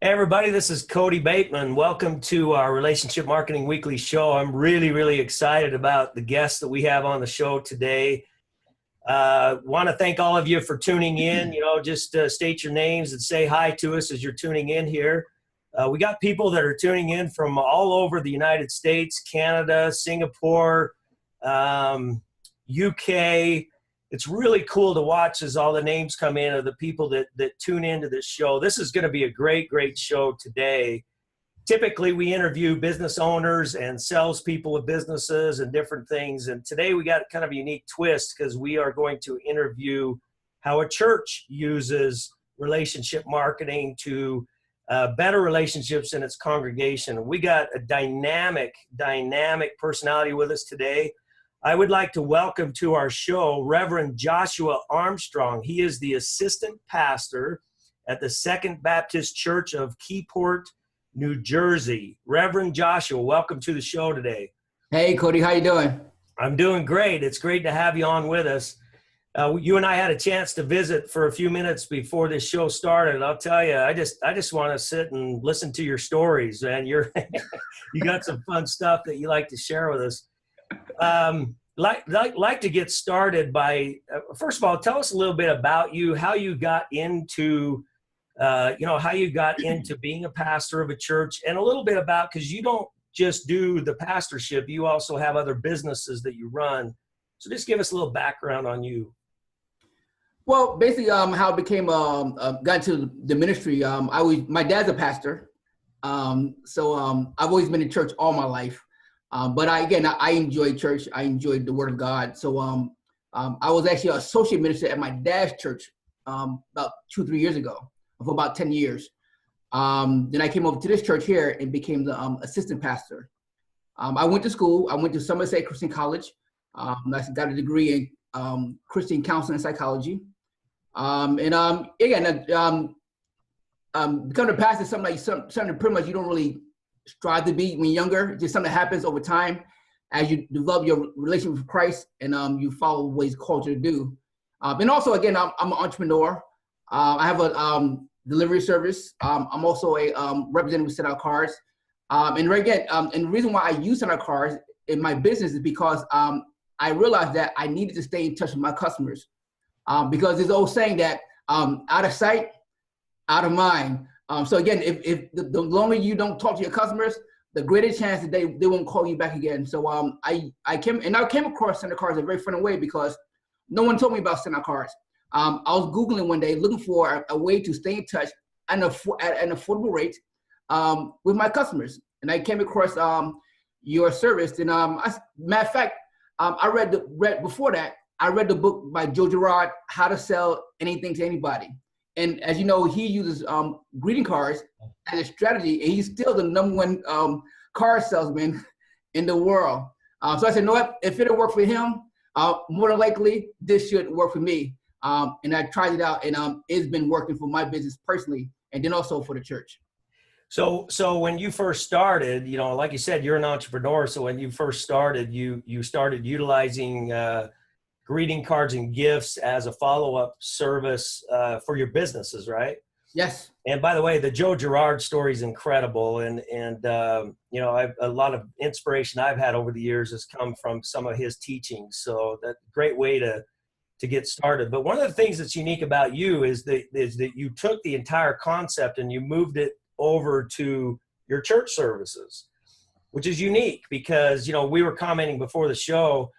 Hey everybody, this is Kody Bateman. Welcome to our Relationship Marketing Weekly show. I'm really excited about the guests that we have on the show today. Want to thank all of you for tuning in. Just state your names and say hi to us as you're tuning in here. We got people that are tuning in from all over the United States, Canada, Singapore, UK. It's really cool to watch as all the names come in of the people that tune into this show. This is going to be a great show today. Typically, we interview business owners and salespeople of businesses and different things. And today we got kind of a unique twist because we are going to interview how a church uses relationship marketing to better relationships in its congregation. We got a dynamic personality with us today. I would like to welcome to our show Reverend Joshua Armstrong. He is the assistant pastor at the Second Baptist Church of Keyport, New Jersey. Reverend Joshua, welcome to the show today. Hey, Kody, how you doing? I'm doing great. It's great to have you on with us. You and I had a chance to visit for a few minutes before this show started. I'll tell you, I just want to sit and listen to your stories, man. You got some fun stuff that you like to share with us. Like to get started by first of all, tell us a little bit about you, how you got into being a pastor of a church, and a little bit about, because you don't just do the pastorship, you also have other businesses that you run. So just give us a little background on you. Well, basically, how I became got into the ministry. My dad's a pastor, so I've always been in church all my life. But I enjoy church. I enjoyed the Word of God. So I was actually an associate minister at my dad's church about 2-3 years ago, for about 10 years. Then I came over to this church here and became the assistant pastor. I went to school. I went to Somerset Christian College. I got a degree in Christian counseling and psychology. Becoming a pastor is something pretty much you don't really strive to be when you're younger. It's just something that happens over time as you develop your relationship with Christ and you follow what He's called you to do. And also, again, I'm an entrepreneur. I have a delivery service. I'm also a representative with Send Out Cars. And the reason why I use Send Out Cars in my business is because I realized that I needed to stay in touch with my customers. Because there's an old saying that out of sight, out of mind. So again, if the longer you don't talk to your customers, the greater chance that they won't call you back again. So I came across Send Out Cars in a very funny way because no one told me about Send Out Cars. I was Googling one day looking for a way to stay in touch at an affordable rate with my customers. And I came across your service. And matter of fact, I read before that, I read the book by Joe Girard, How to Sell Anything to Anybody. And as you know, he uses greeting cards as a strategy, and he's still the #1 car salesman in the world. So I said, you know what? If it'll work for him, more than likely, this should work for me. And I tried it out, and it's been working for my business personally, and then also for the church. So when you first started, like you said, you're an entrepreneur. So when you first started, you started utilizing greeting cards and gifts as a follow-up service for your businesses, right? Yes. And by the way, the Joe Girard story is incredible. And a lot of inspiration I've had over the years has come from some of his teachings. So that's a great way to get started. But one of the things that's unique about you is that you took the entire concept and you moved it over to your church services, which is unique because, we were commenting before the show,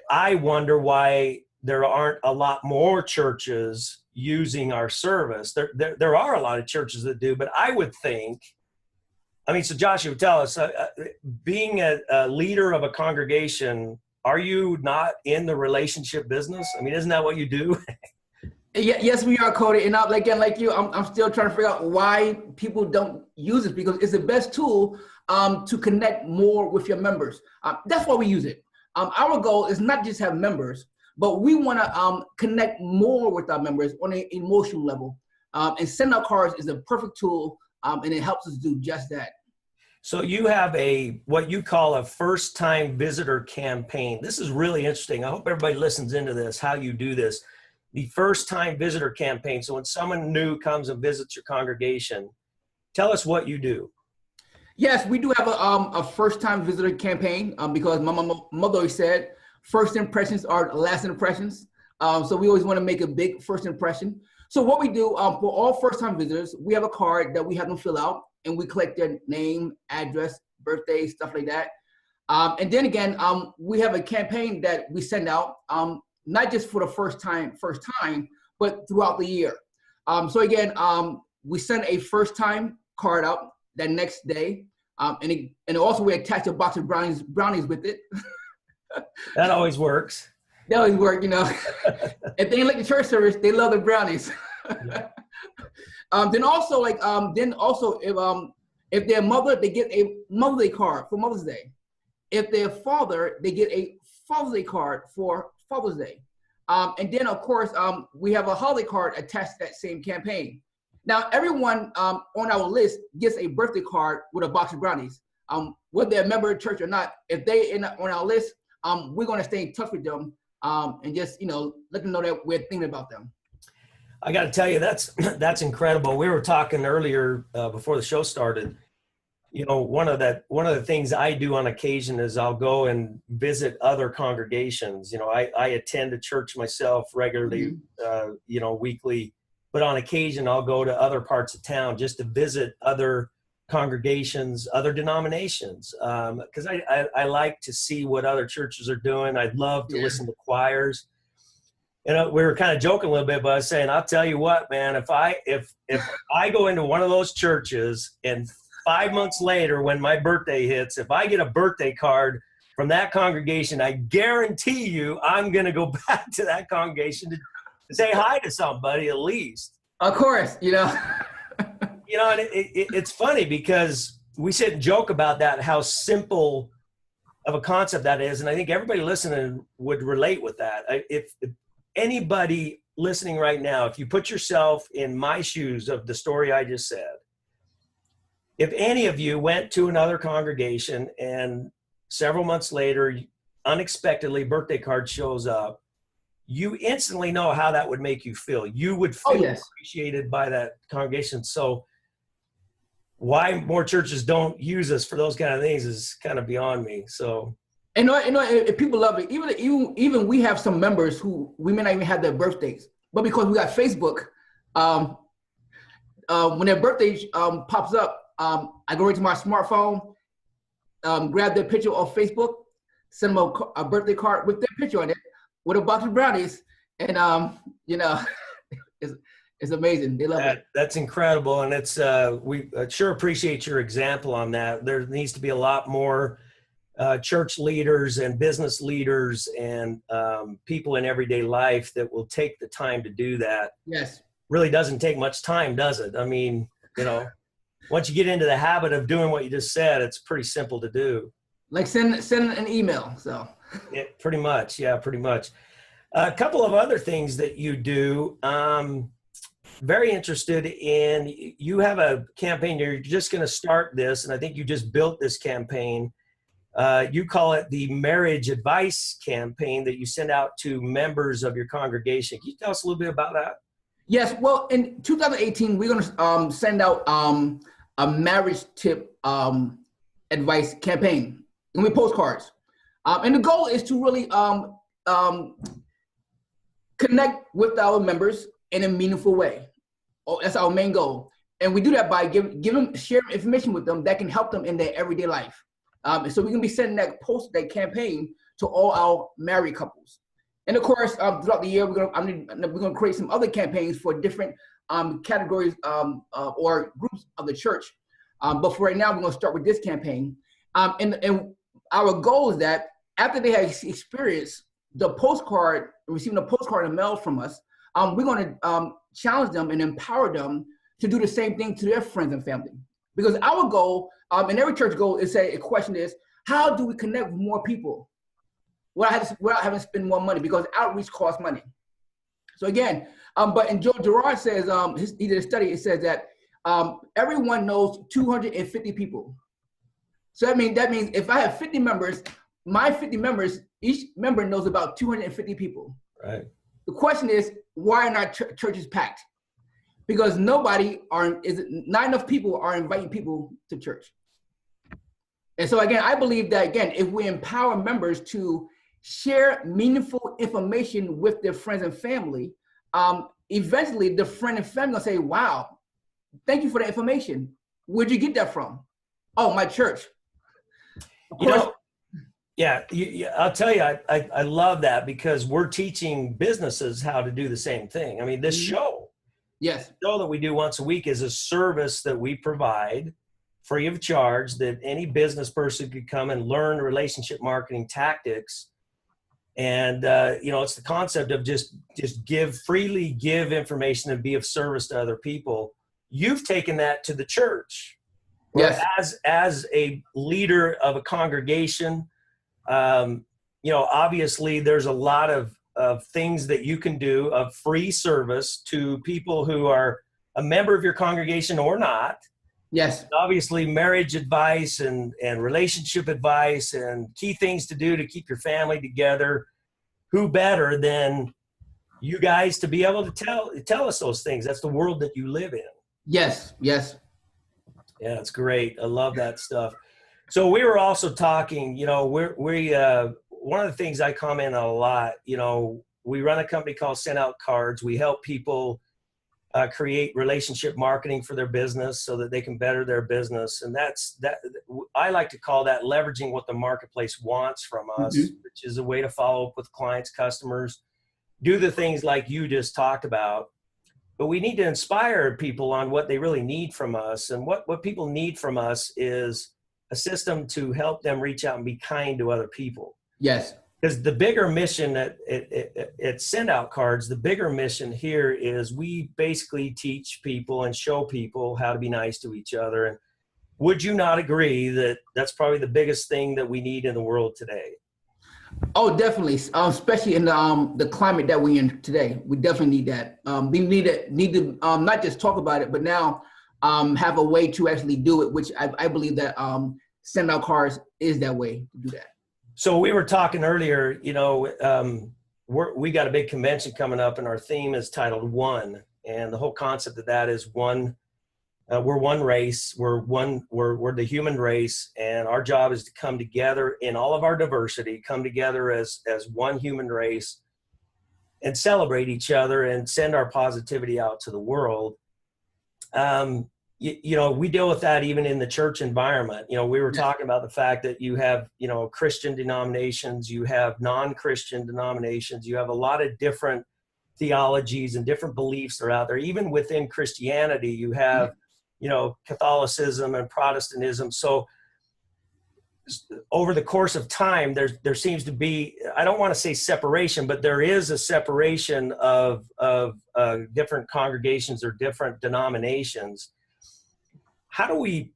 I wonder why there aren't a lot more churches using our service. There are a lot of churches that do, but I would think, so Joshua, tell us, being a leader of a congregation, are you not in the relationship business? Isn't that what you do? Yes, we are, Kody. And like you, I'm still trying to figure out why people don't use it, because it's the best tool to connect more with your members. That's why we use it. Our goal is not just have members, but we want to connect more with our members on an emotional level. And Send Out Cards is a perfect tool, and it helps us do just that. So you have what you call a first-time visitor campaign. This is really interesting. I hope everybody listens into this, how you do this. The first-time visitor campaign. So when someone new comes and visits your congregation, Tell us what you do. Yes, we do have a first-time visitor campaign because my mother always said, first impressions are last impressions. So we always want to make a big first impression. So what we do for all first-time visitors, we have a card that we have them fill out, and we collect their name, address, birthday, stuff like that. And then again, we have a campaign that we send out, not just for the first time, but throughout the year. So again, we send a first-time card out that next day, and also we attach a box of brownies with it. That always works. That always work, you know. If they ain't like the church service, they love the brownies. Yeah. Then also if their mother, they get a Mother's Day card for Mother's Day. If their father, they get a Father's Day card for Father's Day. And then of course we have a holiday card attached to that same campaign. Now, everyone on our list gets a birthday card with a box of brownies. Whether they're a member of the church or not, if they on our list, we're going to stay in touch with them and just, you know, let them know that we're thinking about them. I got to tell you, that's incredible. We were talking earlier before the show started. You know, one of the things I do on occasion is I'll go and visit other congregations. You know, I attend a church myself regularly, you know, weekly. But on occasion, I'll go to other parts of town just to visit other congregations, other denominations, because I like to see what other churches are doing. I'd love to listen to choirs. And we were kind of joking a little bit, but I was saying, I'll tell you what, man, if I go into one of those churches and 5 months later, when my birthday hits, if I get a birthday card from that congregation, I guarantee you I'm going to go back to that congregation to say hi to somebody at least. Of course, you know. You know, and it's funny because we sit and joke about that, how simple of a concept that is. And I think everybody listening would relate with that. If anybody listening right now, if you put yourself in my shoes of the story I just said, if any of you went to another congregation and several months later, unexpectedly, birthday card shows up, you instantly know how that would make you feel. You would feel appreciated by that congregation. So why more churches don't use us for those kind of things is kind of beyond me. So, and people love it. Even we have some members who we may not even have their birthdays, but because we got Facebook, when their birthday pops up, I go right to my smartphone, grab their picture off Facebook, send them a birthday card with their picture on it, with a box of brownies, and you know, it's amazing. They love it. That's incredible, and it's we sure appreciate your example on that. There needs to be a lot more church leaders and business leaders and people in everyday life that will take the time to do that. Yes, really doesn't take much time, does it? I mean, you know, once you get into the habit of doing what you just said, it's pretty simple to do. Like send an email. So. Yeah, pretty much. Yeah, pretty much. A couple of other things that you do. Very interested in, you have a campaign, you're just going to start this, and I think you just built this campaign. You call it the Marriage Advice Campaign that you send out to members of your congregation. Can you tell us a little bit about that? Yes, well, in 2018, we're going to send out a marriage tip advice campaign. And we postcards. And the goal is to really connect with our members in a meaningful way. Oh, that's our main goal. And we do that by sharing information with them that can help them in their everyday life. And so we're going to be sending that campaign to all our married couples. And of course, throughout the year, we're going to create some other campaigns for different categories or groups of the church. But for right now, we're going to start with this campaign. And our goal is that after they have experienced receiving a postcard in the mail from us, we're going to challenge them and empower them to do the same thing to their friends and family. Because our goal, and every church goal, is a question is, how do we connect with more people without having to spend more money? Because outreach costs money. So again, but in Joe Girard says, he did a study, it says that everyone knows 250 people. So that means if I have 50 members, my 50 members, each member knows about 250 people. Right. The question is, why are not churches packed? because not enough people are inviting people to church. And so again, I believe that again, if we empower members to share meaningful information with their friends and family, eventually the friend and family will say, wow, thank you for the information. Where'd you get that from? Oh, my church. Of course. I'll tell you, I love that, because we're teaching businesses how to do the same thing. I mean, this show, the show that we do once a week is a service that we provide free of charge, that any business person could come and learn relationship marketing tactics. And, it's the concept of just freely give information and be of service to other people. You've taken that to the church. Yes. As a leader of a congregation, obviously there's a lot of things that you can do of free service to people who are a member of your congregation or not. Yes. Obviously marriage advice and relationship advice and key things to do to keep your family together. Who better than you guys to be able to tell us those things? That's the world that you live in. Yes. Yes. Yeah, it's great. I love that stuff. So we were also talking, one of the things I comment on a lot, we run a company called Send Out Cards. We help people create relationship marketing for their business so that they can better their business. And I like to call that leveraging what the marketplace wants from us, which is a way to follow up with clients, customers, do the things like you just talked about. But we need to inspire people on what they really need from us. And what people need from us is a system to help them reach out and be kind to other people. Yes. Because the bigger mission at Send Out Cards, the bigger mission here is we basically teach people and show people how to be nice to each other. And would you not agree that that's probably the biggest thing that we need in the world today? Oh, definitely. Especially in the climate that we're in today, we definitely need that. We need to not just talk about it, but now have a way to actually do it, which I believe that Send Out Cards is that way to do that. So we were talking earlier, we got a big convention coming up, and our theme is titled One, and the whole concept of that is one. We're one race. We're the human race, and our job is to come together in all of our diversity, come together as one human race, and celebrate each other and send our positivity out to the world. We deal with that even in the church environment. We were talking about the fact that you have, Christian denominations, you have non-Christian denominations, you have a lot of different theologies and different beliefs that are out there. Even within Christianity, you have, Catholicism and Protestantism. So over the course of time, there seems to be, I don't want to say separation, but there is a separation of different congregations or different denominations. How do we,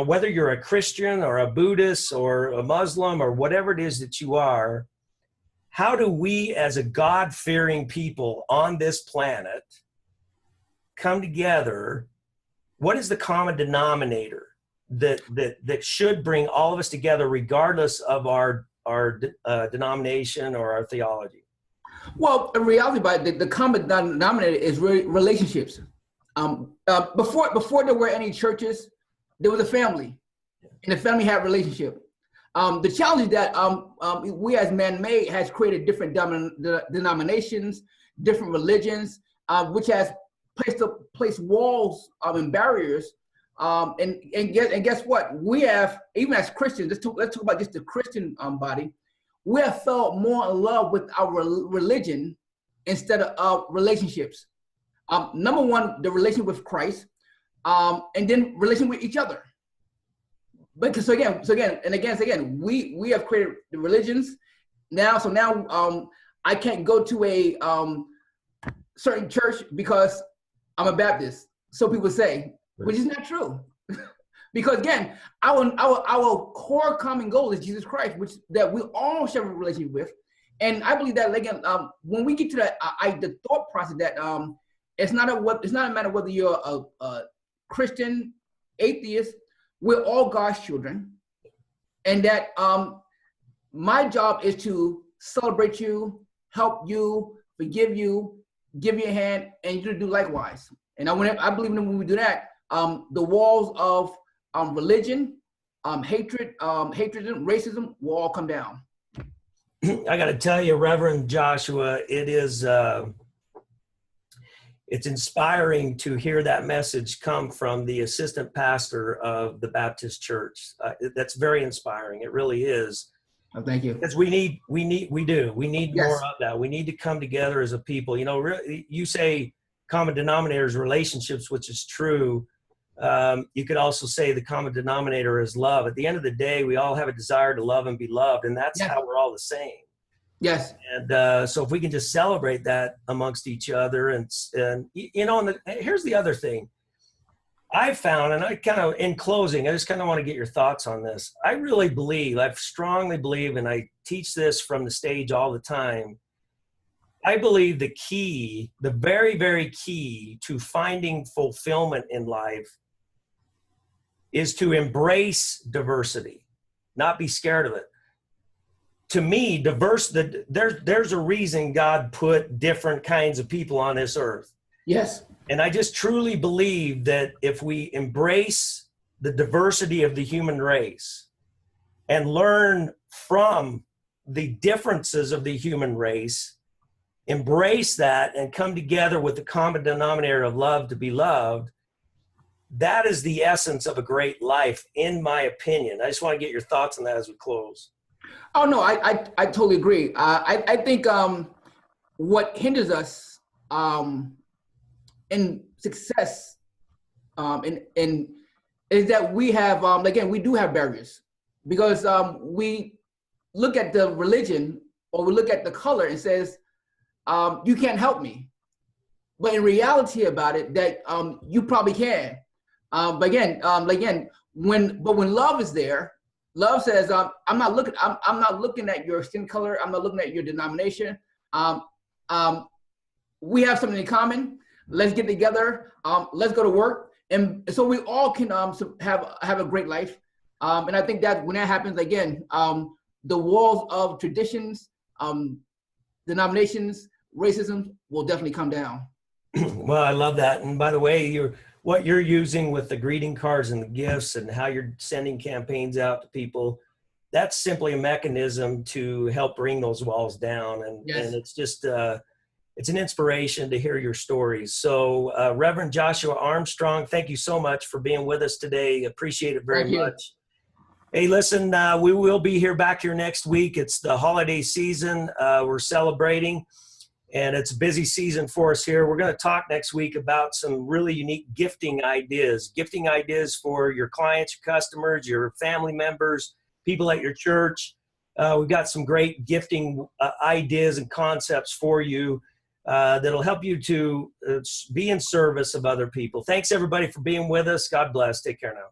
whether you're a Christian or a Buddhist or a Muslim or whatever it is that you are, how do we as a God-fearing people on this planet come together? What is the common denominator that should bring all of us together regardless of our denomination or our theology? Well, in reality, the common denominator is relationships. Before there were any churches, there was a family, and the family had relationship. The challenge is that we as man-made has created different denominations, different religions, which has placed walls and barriers. And guess what? We have, even as Christians, let's talk about just the Christian body. We have felt more in love with our religion instead of relationships. Number one, the relation with Christ, and then relation with each other. Because so again, we have created the religions now. So now I can't go to a certain church because I'm a Baptist. So people say, which is not true. Because again, our core common goal is Jesus Christ, which that we all share a relationship with. And I believe that again, when we get to that, the thought process that it's not a matter whether you're a Christian, atheist. We're all God's children, and that my job is to celebrate you, help you, forgive you, give you a hand, and you do likewise. And I believe when we do that, the walls of religion, hatred, racism will all come down. I got to tell you, Reverend Joshua, it's inspiring to hear that message come from the assistant pastor of the Baptist church. That's very inspiring. It really is. Oh, thank you. Because we need yes. more of that. We need to come together as a people. You know, you say common denominators, relationships, which is true. You could also say the common denominator is love. At the end of the day, we all have a desire to love and be loved, and that's yes. how we're all the same. Yes. And so if we can just celebrate that amongst each other, and you know, and here's the other thing I found, and I kind of, in closing, I just kind of want to get your thoughts on this. I really believe, I strongly believe, and I teach this from the stage all the time. I believe the key, the very, very key to finding fulfillment in life is to embrace diversity, not be scared of it. To me, there's a reason God put different kinds of people on this earth. Yes. And I just truly believe that if we embrace the diversity of the human race and learn from the differences of the human race, embrace that and come together with the common denominator of love to be loved, that is the essence of a great life, in my opinion. I just want to get your thoughts on that as we close. Oh, no, I totally agree. I think what hinders us in success is that we have, again, we do have barriers, because we look at the religion or we look at the color and says, you can't help me. But in reality about it, that you probably can. But again, when love is there, love says, I'm not looking at your skin color. I'm not looking at your denomination. We have something in common. Let's get together. Let's go to work. And so we all can have a great life. And I think that when that happens, again, the walls of traditions, denominations, racism will definitely come down. Well, I love that. And by the way, what you're using with the greeting cards and the gifts and how you're sending campaigns out to people, that's simply a mechanism to help bring those walls down. And, yes. and it's just, it's an inspiration to hear your stories. So Reverend Joshua Armstrong, thank you so much for being with us today. Appreciate it very much. Hey, listen, we will be back here next week. It's the holiday season. We're celebrating. And it's a busy season for us here. We're going to talk next week about some really unique gifting ideas for your clients, your customers, your family members, people at your church. We've got some great gifting ideas and concepts for you that'll help you to be in service of other people. Thanks, everybody, for being with us. God bless. Take care now.